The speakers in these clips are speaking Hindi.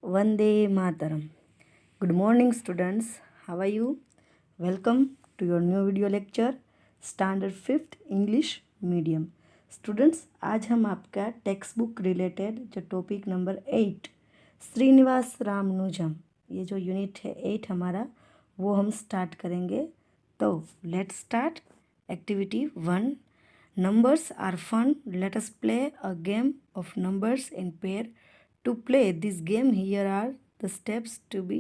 Vande Mataram. Good morning, students. How are you? Welcome to your new video lecture, Standard 5th English Medium. Students, आज हम आपका टेक्स्ट बुक रिलेटेड जो टॉपिक नंबर 8 श्रीनिवास रामानुजम, ये जो यूनिट है 8 हमारा, वो हम स्टार्ट करेंगे। तो let's start. Activity 1, numbers are fun. Let us play a game of numbers in pair. To play this game, here are the steps to be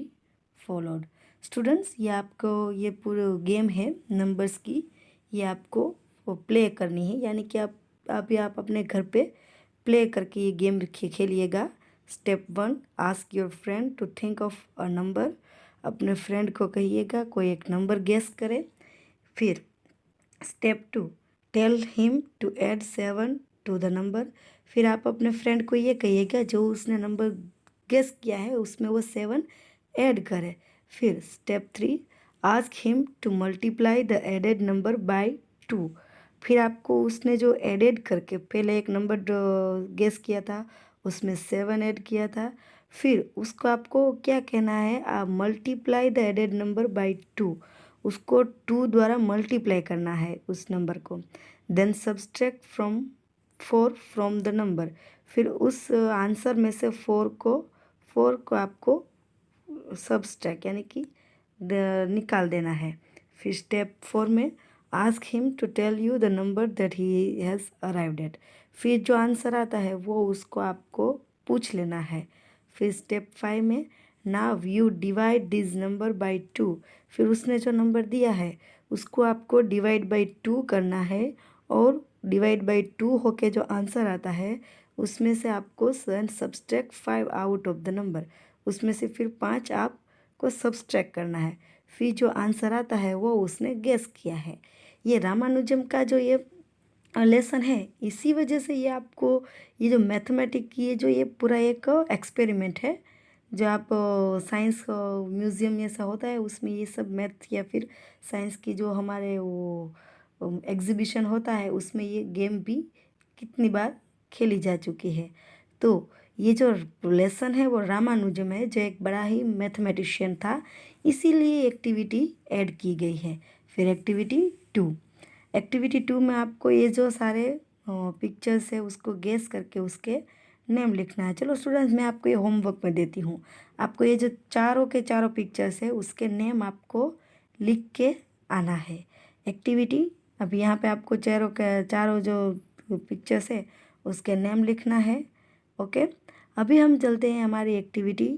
followed. Students, ये आपको ये पूरा गेम है नंबर्स की, ये आपको प्ले करनी है, यानी कि आप अपने घर पे प्ले करके ये गेम खेलिएगा। Step 1, ask your friend to think of a number. अपने फ्रेंड को कहिएगा कोई एक नंबर गेस करे। फिर step 2, tell him to add 7 to the number. फिर आप अपने फ्रेंड को ये कहिएगा जो उसने नंबर गेस किया है उसमें वो 7 ऐड करे। फिर step 3, ask him to multiply the added number by 2। फिर आपको उसने जो एडेड करके पहले एक नंबर गेस किया था उसमें 7 ऐड किया था, फिर उसको आपको क्या कहना है, आप multiply the added number by 2, उसको 2 द्वारा मल्टीप्लाई करना है उस नंबर को। Then subtract 4 from the number. फिर उस आंसर में से 4 को आपको सब्सट्रैक्ट यानी कि निकाल देना है। फिर स्टेप 4 में ask him to tell you the number that he has arrived at. फिर जो आंसर आता है वो उसको आपको पूछ लेना है। फिर स्टेप 5 में now you divide this number by 2। फिर उसने जो नंबर दिया है उसको आपको डिवाइड बाय 2 करना है, और डिवाइड बाय 2 होके जो आंसर आता है उसमें से आपको subtract 5 out of the number, उसमें से फिर 5 आपको सब्सट्रैक्ट करना है। फिर जो आंसर आता है वो उसने गेस किया है। ये रामानुजम का जो ये लेसन है, इसी वजह से ये आपको ये जो मैथमेटिक की ये पूरा एक एक्सपेरिमेंट है, जो आप साइंस म्यूज़ियम ऐसा होता है उसमें ये सब मैथ या फिर साइंस की जो हमारे वो एग्जीबिशन होता है उसमें ये गेम भी कितनी बार खेली जा चुकी है। तो ये जो लेसन है वो रामानुजम है, जो एक बड़ा ही मैथमेटिशियन था, इसीलिए एक्टिविटी ऐड की गई है। फिर एक्टिविटी 2 में आपको ये जो सारे पिक्चर्स है उसको गेस करके उसके नेम लिखना है। चलो स्टूडेंट्स, मैं आपको ये होमवर्क में देती हूँ। आपको ये जो चारों के चारों पिक्चर्स है उसके नेम आपको लिख के आना है। एक्टिविटी, अब यहाँ पे आपको चारों जो पिक्चर्स है उसके नेम लिखना है। ओके, अभी हम चलते हैं हमारी एक्टिविटी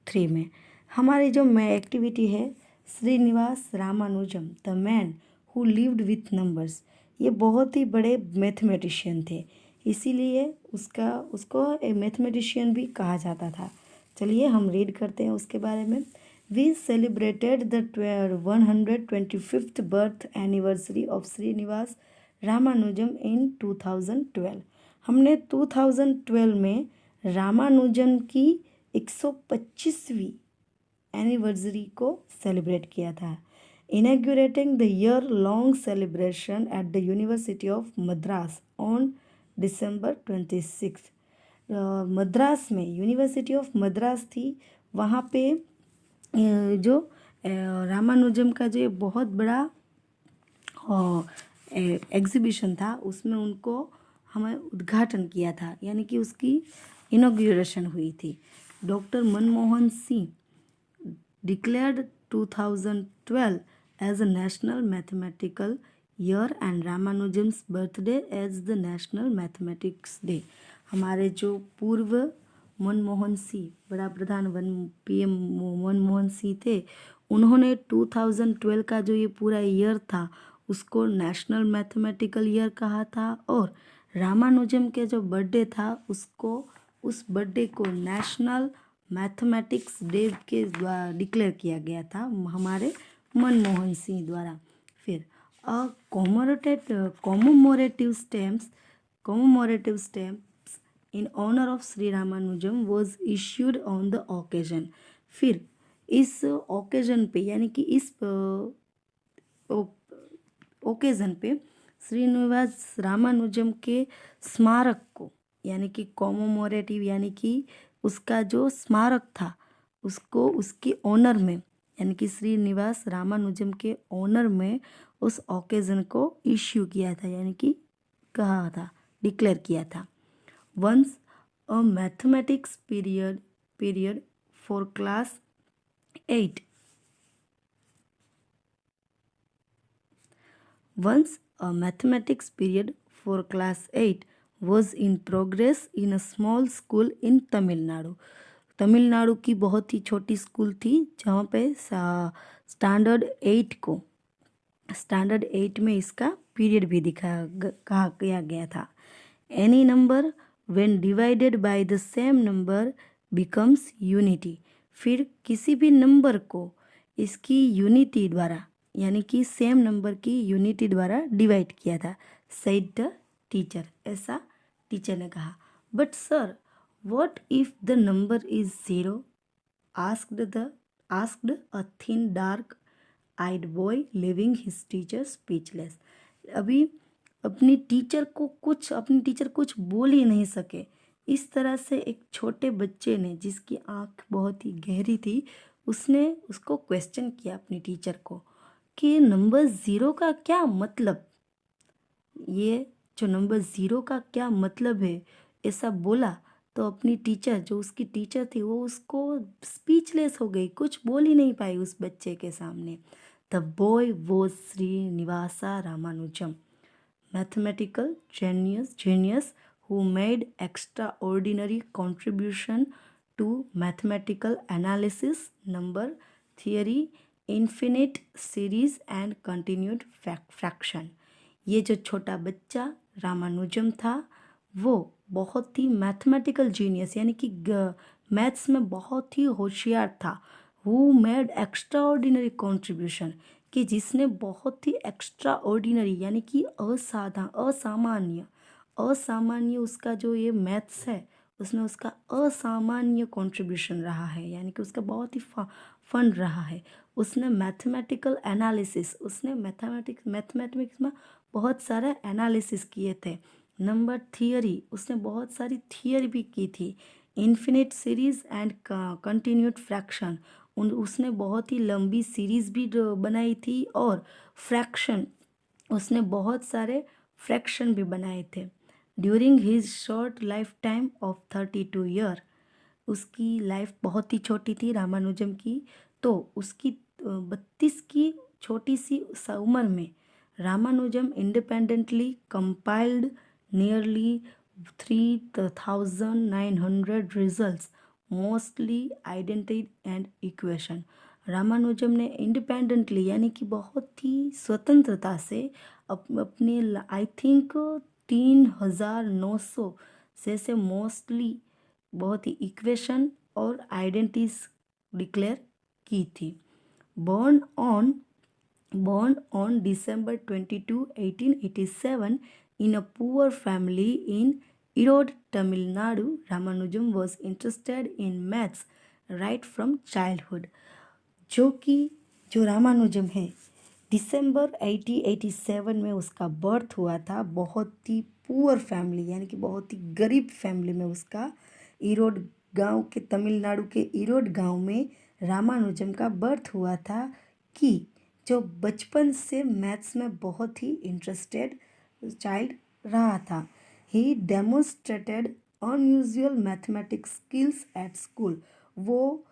3 में। हमारी जो एक्टिविटी है Srinivas Ramanujan the man who lived with numbers. ये बहुत ही बड़े मैथमेटिशियन थे, इसीलिए उसको एक मैथमेटिशियन भी कहा जाता था। चलिए हम रीड करते हैं उसके बारे में। We celebrated the 125th birth anniversary of Srinivasa Ramanujan in 2012। हमने 2012 में रामानुजम की 125वीं एनिवर्सरी को सेलिब्रेट किया था। Inaugurating the year long celebration at the university of Madras on December 26। Madras में यूनिवर्सिटी ऑफ मद्रास थी, वहाँ पे जो रामानुजम का जो बहुत बड़ा एग्जीबिशन था उसमें उनको हमें उद्घाटन किया था, यानी कि उसकी इनॉग्रेशन हुई थी। Doctor Manmohan Singh declared 2012 as a National Mathematical Year and Ramanujam's birthday as the National Mathematics Day। हमारे जो पूर्व मनमोहन सिंह, बड़ा प्रधान PM मनमोहन सिंह थे, उन्होंने 2012 का जो ये पूरा ईयर था उसको नेशनल मैथमेटिकल ईयर कहा था, और रामानुजम के जो बर्थडे था उस बर्थडे को नेशनल मैथमेटिक्स डे के द्वारा डिक्लेयर किया गया था हमारे मनमोहन सिंह द्वारा। फिर commemorative stamps in honor of Sri Ramanujam was issued on the occasion। फिर इस ओकेजन पे, यानी कि इस ओकेजन पे श्रीनिवास रामानुजम के स्मारक को, यानी कि कॉमोमोरेटिव यानी कि उसका जो स्मारक था उसको उसके ऑनर में यानी कि श्रीनिवास रामानुजम के ऑनर में उस ओकेजन को इश्यू किया था यानी कि कहा था, डिक्लेयर किया था। Once a mathematics period for class 8 Once a mathematics period for class 8 was in progress in a small school in Tamil Nadu. Tamil Nadu की बहुत ही छोटी स्कूल थी जहाँ पे स्टैंडर्ड 8 में इसका पीरियड भी कहा गया था। Any number when divided by the same number becomes unity. फिर किसी भी नंबर को इसकी यूनिटी द्वारा यानी कि सेम नंबर की यूनिटी द्वारा डिवाइड किया था, सेड द टीचर, ऐसा टीचर ने कहा। But sir what if the number is 0? Asked a thin dark eyed boy leaving his teacher speechless. अपनी टीचर कुछ बोल ही नहीं सके। इस तरह से एक छोटे बच्चे ने जिसकी आंख बहुत ही गहरी थी उसने उसको क्वेश्चन किया अपनी टीचर को कि नंबर 0 का क्या मतलब, ये जो नंबर 0 का क्या मतलब है, ऐसा बोला तो अपनी टीचर जो उसकी टीचर थी वो उसको स्पीचलेस हो गई, कुछ बोल ही नहीं पाई उस बच्चे के सामने। The boy was Srinivasa Ramanujan, mathematical genius who made extraordinary contribution to mathematical analysis, number theory, infinite series and continued fraction। ये जो छोटा बच्चा रामानुजम था वो बहुत ही मैथमेटिकल जीनियस यानी कि मैथ्स में बहुत ही होशियार था। हु मेड एक्स्ट्रा कॉन्ट्रीब्यूशन, कि जिसने बहुत ही एक्स्ट्रा ऑर्डिनरी यानी कि असामान्य उसका जो ये मैथ्स है उसमें उसका असामान्य कंट्रीब्यूशन रहा है यानी कि उसका बहुत ही फन रहा है। उसने मैथमेटिकल एनालिसिस, उसने मैथमेटिक्स में बहुत सारे एनालिसिस किए थे। नंबर थियरी, उसने बहुत सारी थियरी भी की थी। Infinite series and continued fraction, उसने बहुत ही लंबी सीरीज भी बनाई थी और फ्रैक्शन, उसने बहुत सारे फ्रैक्शन भी बनाए थे। During his short life time of 32 year, उसकी लाइफ बहुत ही छोटी थी रामानुजम की, तो उसकी 32 की छोटी सी उम्र में Ramanujan independently compiled nearly 3900 results, mostly identity and equation. Ramanujan ने इंडिपेंडेंटली यानी कि बहुत ही स्वतंत्रता से अपने आई थिंक 3900 से मोस्टली बहुत ही इक्वेशन और आइडेंटिटीज डिक्लेयर की थी। born on December 22, 1887 in a poor family in Erode, Tamil Nadu, Ramanujam was interested in maths right from childhood। जो रामानुजम है दिसंबर 1887 में उसका बर्थ हुआ था। बहुत ही पुअर फैमिली यानी कि बहुत ही गरीब फैमिली में उसका ईरोड गांव के तमिलनाडु के ईरोड गांव में रामानुजम का बर्थ हुआ था कि जो बचपन से मैथ्स में बहुत ही इंटरेस्टेड चाइल्ड रहा था। He demonstrated unusual mathematics skills at school, वो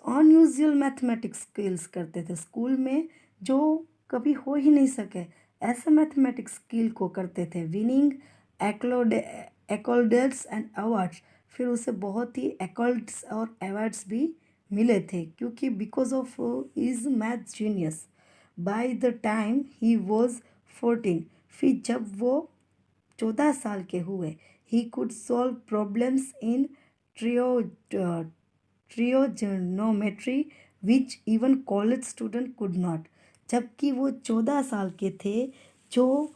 अनयूजुअल मैथमेटिक्स स्किल्स करते थे स्कूल में जो कभी हो ही नहीं सके, ऐसे मैथमेटिक्स स्किल को करते थे। विनिंग एक्कॉर्ड्स एंड अवार्ड्स, फिर उसे बहुत ही एक्कॉर्ड्स और अवार्ड्स भी मिले थे क्योंकि because of his math genius. By the time he was 14, फिर जब वो 14 साल के हुए, he could solve problems in trigonometry which even college student could not. जबकि वो 14 साल के थे, जो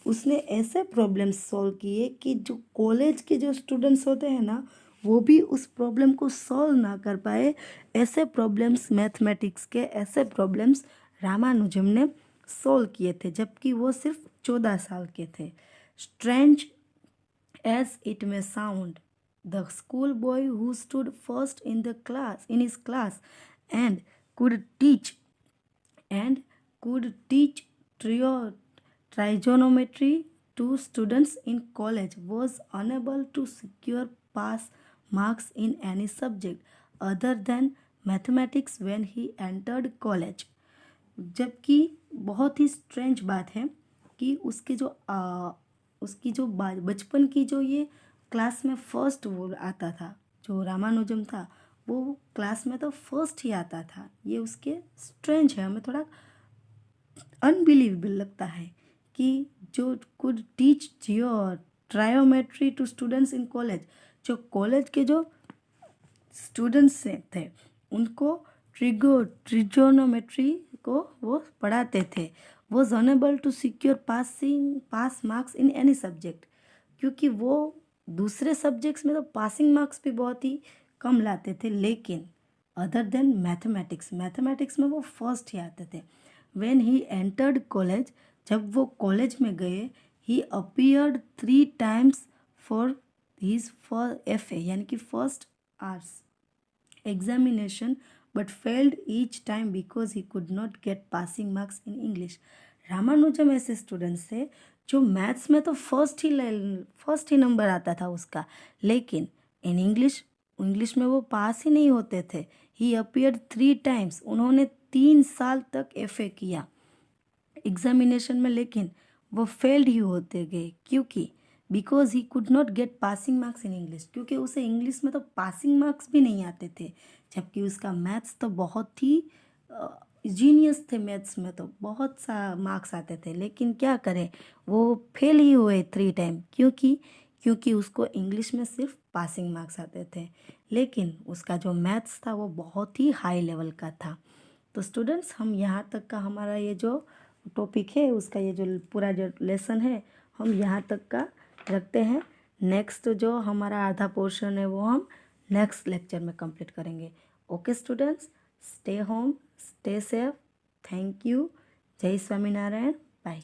उसने ऐसे प्रॉब्लम्स सॉल्व किए कि जो कॉलेज के जो स्टूडेंट्स होते हैं ना वो भी उस प्रॉब्लम को सॉल्व ना कर पाए। ऐसे प्रॉब्लम्स मैथमेटिक्स के ऐसे प्रॉब्लम्स रामानुजम ने सॉल्व किए थे जबकि वो सिर्फ 14 साल के थे। स्ट्रेंज एज इट में sound, The schoolboy who stood first in his class and could teach could teach trigonometry to students in college was unable to secure pass marks in any subject other than mathematics when he entered college. जबकि बहुत ही स्ट्रेंज बात है कि उसकी जो बचपन की जो ये क्लास में फर्स्ट वो आता था, जो रामानुजम था वो क्लास में तो फर्स्ट ही आता था। ये उसके स्ट्रेंज है, हमें थोड़ा अनबिलीवेबल लगता है कि जो could teach trigonometry to students in college, जो कॉलेज के जो स्टूडेंट्स थे उनको ट्रिगोनोमेट्री को वो पढ़ाते थे, was unable to secure pass marks in any subject, क्योंकि वो दूसरे सब्जेक्ट्स में तो पासिंग मार्क्स भी बहुत ही कम लाते थे, लेकिन अदर देन मैथमेटिक्स में वो फर्स्ट ही आते थे। व्हेन ही एंटर्ड कॉलेज, जब वो कॉलेज में गए, he appeared 3 times for his FA यानी कि first arts examination but failed each time because he could not get passing marks in English. Ramanujan ऐसे स्टूडेंट्स थे जो मैथ्स में तो फर्स्ट ही नंबर आता था उसका, लेकिन इन इंग्लिश में वो पास ही नहीं होते थे। ही अपीयर्ड 3 times, उन्होंने 3 साल तक FA किया एग्जामिनेशन में, लेकिन वो फेल्ड ही होते गए, क्योंकि because he could not gate passing marks in English, क्योंकि उसे इंग्लिश में तो पासिंग मार्क्स भी नहीं आते थे, जबकि उसका मैथ्स तो बहुत ही जीनियस थे, मैथ्स में तो बहुत सा मार्क्स आते थे, लेकिन क्या करें वो फेल ही हुए 3 टाइम, क्योंकि उसको इंग्लिश में सिर्फ पासिंग मार्क्स आते थे, लेकिन उसका जो मैथ्स था वो बहुत ही हाई लेवल का था। तो स्टूडेंट्स, हम यहाँ तक का हमारा ये जो टॉपिक है उसका ये जो पूरा जो लेसन है हम यहाँ तक का रखते हैं। नेक्स्ट जो हमारा आधा पोर्शन है वो हम नेक्स्ट लेक्चर में कंप्लीट करेंगे। Okay students, stay home, stay safe, thank you, जय स्वामीनारायण, बाय।